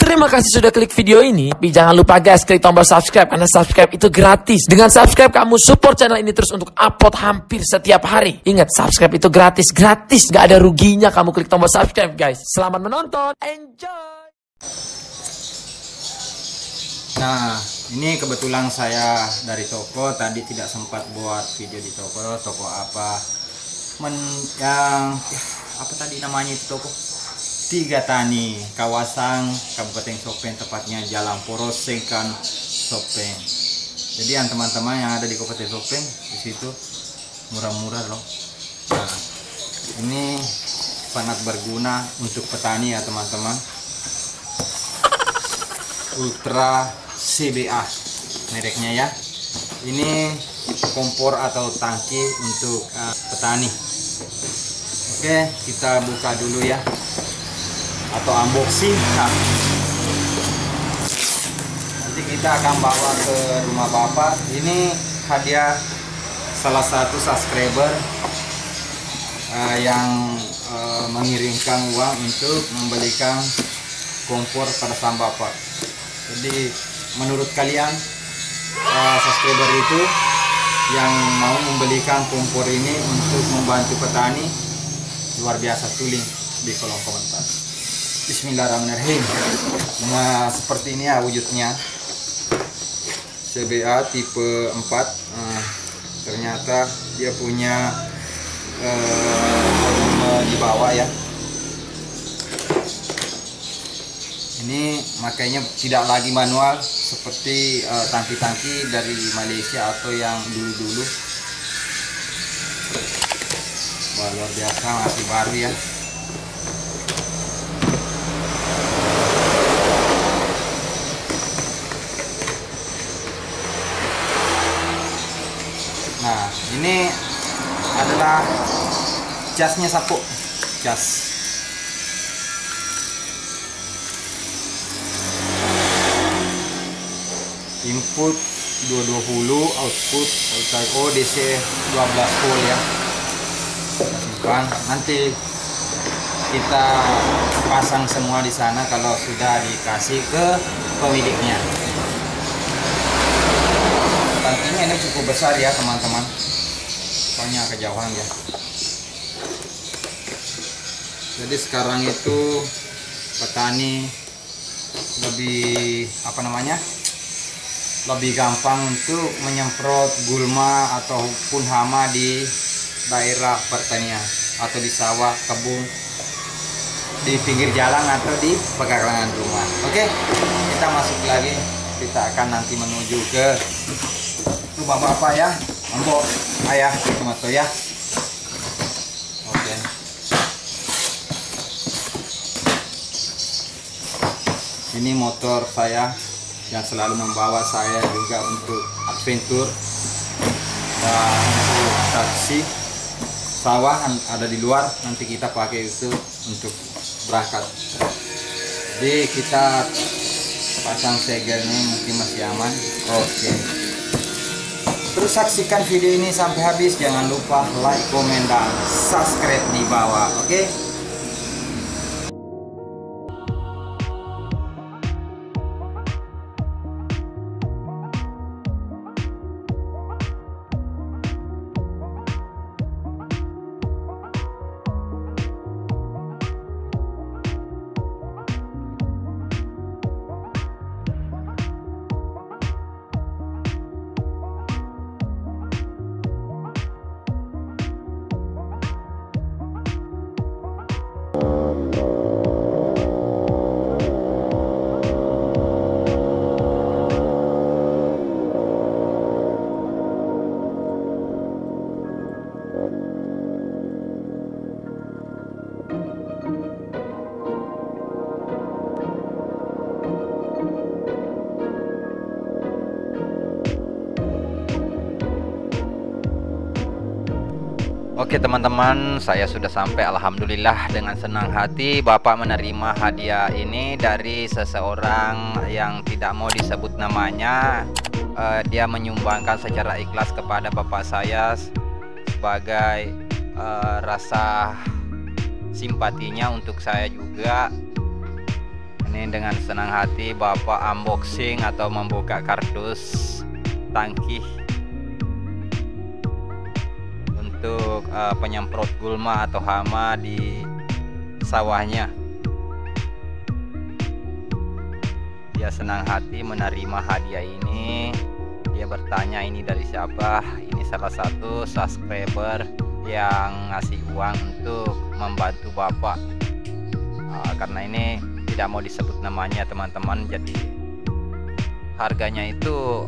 Terima kasih sudah klik video ini. Tapi jangan lupa guys, klik tombol subscribe karena subscribe itu gratis. Dengan subscribe kamu support channel ini terus untuk upload hampir setiap hari. Ingat, subscribe itu gratis, gak ada ruginya kamu klik tombol subscribe guys. Selamat menonton, enjoy. Nah, ini kebetulan saya dari toko, tadi tidak sempat buat video di toko apa apa tadi namanya itu toko? Tiga Tani, kawasan Kabupaten Sopeng, tepatnya Jalan Poros Sengkan Sopeng. Jadi yang teman-teman yang ada di Kabupaten Sopeng, di situ murah-murah loh. Nah, ini sangat berguna untuk petani ya teman-teman. Ultra CBA mereknya ya. Ini kompor atau tangki untuk petani. Oke, kita buka dulu ya, atau unboxing. Nah, nanti kita akan bawa ke rumah bapak. Ini hadiah salah satu subscriber yang mengirimkan uang untuk membelikan kompor pada sang bapak. Jadi menurut kalian subscriber itu yang mau membelikan kompor ini untuk membantu petani, luar biasa, tulis di kolom komentar. Bismillahirrahmanirrahim. Nah, seperti ini ya wujudnya. CBA tipe 4. Ternyata dia punya volume di bawah ya. Ini makanya tidak lagi manual seperti tangki-tangki dari Malaysia atau yang dulu-dulu. Wah, luar biasa, masih baru ya. Nah, ini adalah casnya sapu, cas. Input 220, output DC 12 volt ya. Simpan, nanti kita pasang semua di sana kalau sudah dikasih ke pemiliknya. Tangkinya ini cukup besar ya teman-teman, soalnya kejauhan ya. Jadi sekarang itu petani lebih lebih gampang untuk menyemprot gulma ataupun hama di daerah pertanian atau di sawah, kebun, di pinggir jalan atau di pekarangan rumah. Oke, kita masuk lagi. Kita akan nanti menuju ke rumah bapak ya, mbok, ayah, motor ya. Oke. Ini motor saya yang selalu membawa saya juga untuk adventure dan untuk taksi. Sawah ada di luar, nanti kita pakai itu untuk berangkat. Jadi kita pasang segelnya, mungkin masih aman. Oke. Terus saksikan video ini sampai habis. Jangan lupa like, komen, dan subscribe di bawah. Oke. Oke teman-teman, saya sudah sampai. Alhamdulillah, dengan senang hati Bapak menerima hadiah ini dari seseorang yang tidak mau disebut namanya. Dia menyumbangkan secara ikhlas kepada Bapak saya sebagai rasa simpatinya untuk saya juga. Ini Ini dengan senang hati Bapak unboxing atau membuka kardus tangki untuk penyemprot gulma atau hama di sawahnya. Dia senang hati menerima hadiah ini. Dia bertanya ini dari siapa. Ini salah satu subscriber yang ngasih uang untuk membantu Bapak. Karena ini tidak mau disebut namanya teman-teman, jadi harganya itu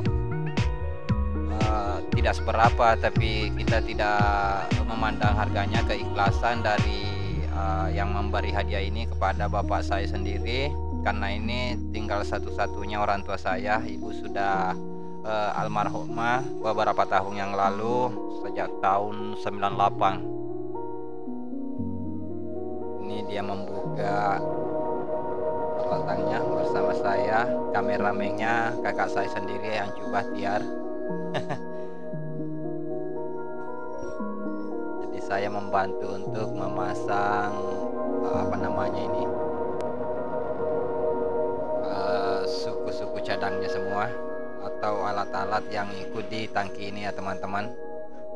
tidak seberapa, tapi kita tidak memandang harganya, keikhlasan dari yang memberi hadiah ini kepada bapak saya sendiri. Karena ini tinggal satu-satunya orang tua saya. Ibu sudah almarhumah beberapa tahun yang lalu, sejak tahun 98. Ini dia membuka peralatannya bersama saya, kameramennya kakak saya sendiri yang coba tiar. Jadi saya membantu untuk memasang apa namanya ini, suku-suku cadangnya semua atau alat-alat yang ikut di tangki ini ya teman-teman.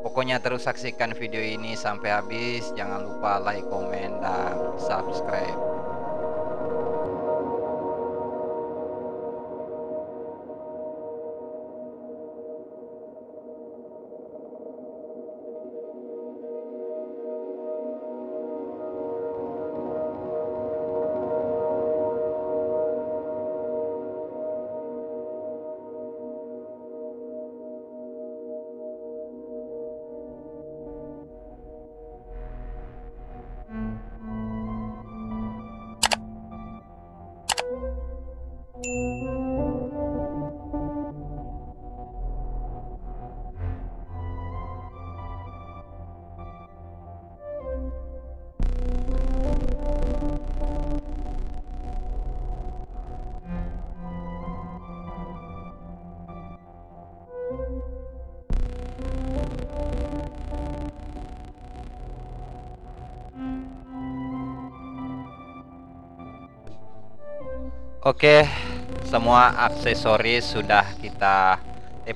Pokoknya terus saksikan video ini sampai habis. Jangan lupa like, komen, dan subscribe. Oke, semua aksesoris sudah kita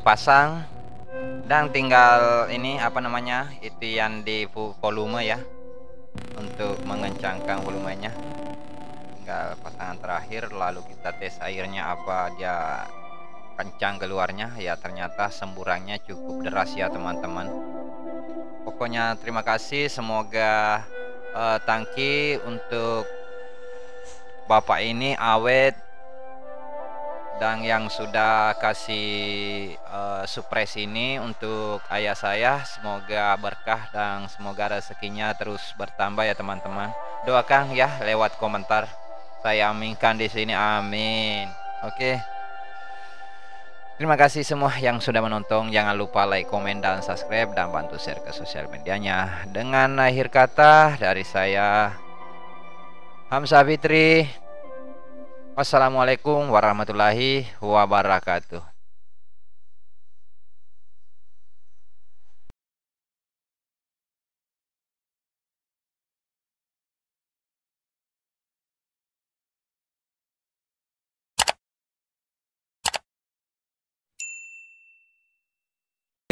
pasang dan tinggal ini apa namanya, itu yang di volume ya, untuk mengencangkan volumenya. Tinggal pasangan terakhir, lalu kita tes airnya apa dia kencang keluarnya. Ya ternyata semburannya cukup deras ya teman-teman. Pokoknya terima kasih, semoga tangki untuk bapak ini awet, dan yang sudah kasih surprise ini untuk ayah saya, semoga berkah dan semoga rezekinya terus bertambah ya teman-teman. Doakan ya lewat komentar, saya aminkan di sini, amin. Oke, terima kasih semua yang sudah menonton. Jangan lupa like, komen, dan subscribe, dan bantu share ke sosial medianya. Dengan akhir kata dari saya, Hamzah Fitri, wassalamualaikum warahmatullahi wabarakatuh.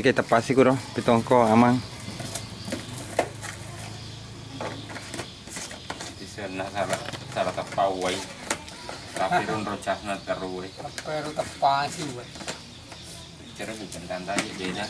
Kita pasti kuro pitongko amang. Di sana salah tapawai. Tapi ron rocahna terus. Pero tapasi, Cara bukan tanda aja beda.